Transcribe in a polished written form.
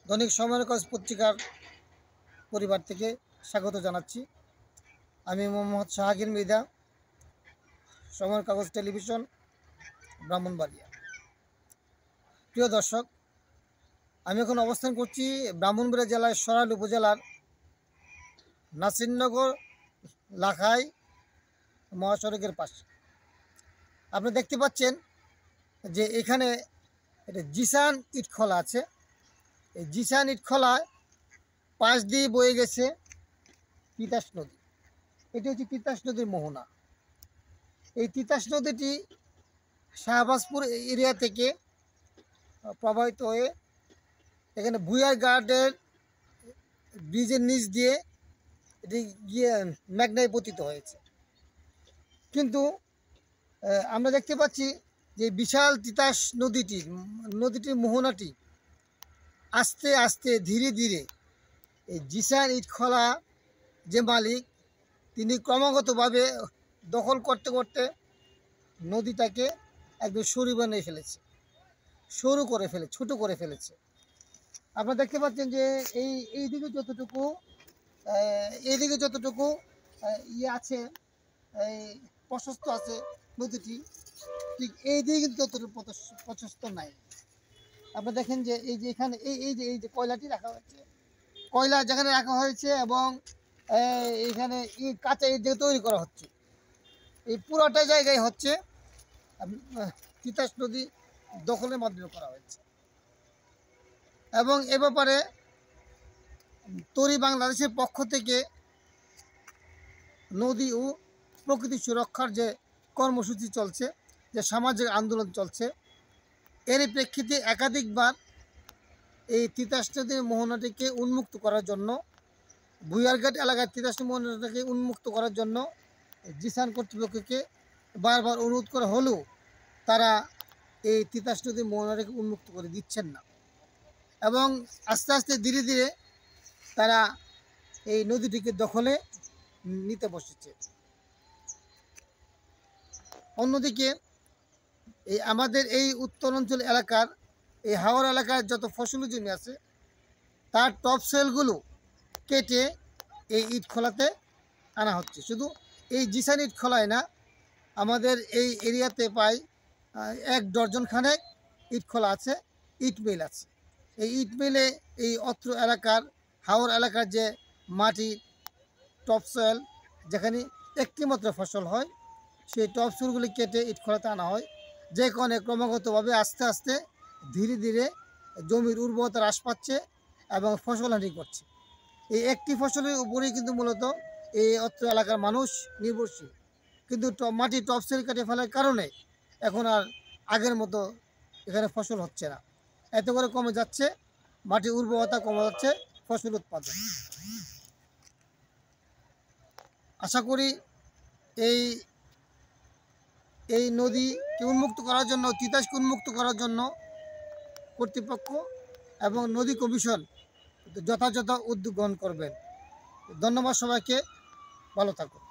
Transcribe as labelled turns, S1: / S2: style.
S1: দৈনিক সময়ের কাগজ পত্রিকার পরিবার থেকে স্বাগত জানাচ্ছি। আমি মোহাম্মদ শাহাগীর মৃধা, সময়ের কাগজ টেলিভিশন, ব্রাহ্মণবাড়িয়া। প্রিয় দর্শক, আমি এখন অবস্থান করছি ব্রাহ্মণবাড়িয়া জেলার সরাইল উপজেলার নাসিরনগর লাখাই মহাসড়কের পাশে। আপনি দেখতে পাচ্ছেন যে এখানে একটা জিসান ইটখলা আছে। এই জিসান ইটখলায় পাশ দিয়ে বয়ে গেছে তিতাস নদী। এটি হচ্ছে তিতাস নদীর মোহনা। এই তিতাস নদীটি শাহবাজপুর এরিয়া থেকে প্রবাহিত হয়ে এখানে ভুইয়ার গার্ডের ব্রিজের নিচ দিয়ে এটি গিয়ে মেঘনায় পতিত হয়েছে। কিন্তু আমরা দেখতে পাচ্ছি যে বিশাল তিতাস নদীটির মোহনাটি আস্তে আস্তে ধীরে ধীরে এই জিসান ইটখলা যে মালিক, তিনি ক্রমাগতভাবে দখল করতে করতে নদীটাকে একদম সরু বানিয়ে ফেলেছে, ছোট করে ফেলেছে। আপনারা দেখতে পাচ্ছেন যে এইদিকে যতটুকু আছে, এই প্রশস্ত আছে নদীটি, ঠিক এই দিকে কিন্তু ততটুকু প্রশস্ত নাই। আপনারা দেখেন যে এখানে এই যে কয়লাটি রাখা হয়েছে, কয়লা যেখানে রাখা হয়েছে এবং এইখানে কাঁচা ইট দিয়ে তৈরি করা হচ্ছে, এই পুরোটা জায়গায় হচ্ছে তিতাস নদী দখলের মাধ্যমে করা হয়েছে। এবং এ ব্যাপারে তরি বাংলাদেশের পক্ষ থেকে নদী ও প্রকৃতি সুরক্ষার যে কর্মসূচি চলছে, যে সামাজিক আন্দোলন চলছে, এর প্রেক্ষিতে একাধিকবার এই তিতাস নদীর মোহনাটিকে উন্মুক্ত করার জন্য, ভুইয়ারঘাট এলাকার তিতাস মোহনাটিকে উন্মুক্ত করার জন্য জিসান কর্তৃপক্ষকে বারবার অনুরোধ করা হলেও তারা এই তিতাস নদীর মোহনাটিকে উন্মুক্ত করে দিচ্ছেন না। এবং আস্তে আস্তে ধীরে ধীরে তারা এই নদীটিকে দখলে নিতে বসেছে। অন্যদিকে আমাদের এই উত্তরাঞ্চল এলাকার এই হাওর এলাকার যত ফসলি জমি আছে, তার টপ সেলগুলো কেটে এই ইটখলাতে আনা হচ্ছে। শুধু এই জিসান ইটখলায় না, আমাদের এই এরিয়াতে প্রায় 1 ডজন খানেক ইটখলা আছে, ইট মিল আছে। এই ইট মিলে এই অত্র এলাকার হাওর এলাকার যে মাটি টপ সয়েল, যেখানে একটি মাত্র ফসল হয়, সেই টপ সয়েলগুলি কেটে ইটখলাতে আনা হয়, যে কারণে ক্রমাগতভাবে আস্তে আস্তে ধীরে ধীরে জমির উর্বরতা হ্রাস পাচ্ছে এবং ফসলহানি করছে। এই একটি ফসলের উপরেই কিন্তু মূলত এই অত্র এলাকার মানুষ নির্ভরশীল। কিন্তু মাটি টপ সয়েল কেটে ফেলার কারণে এখন আর আগের মতো এখানে ফসল হচ্ছে না। এতে করে কমে যাচ্ছে মাটির উর্বরতা, কমে যাচ্ছে ফসল উৎপাদন। আশা করি এই নদীকে উন্মুক্ত করার জন্য, তিতাসকে উন্মুক্ত করার জন্য কর্তৃপক্ষ এবং নদী কমিশন যথাযথ উদ্যোগ গ্রহণ করবেন। ধন্যবাদ সবাইকে, ভালো থাকুন।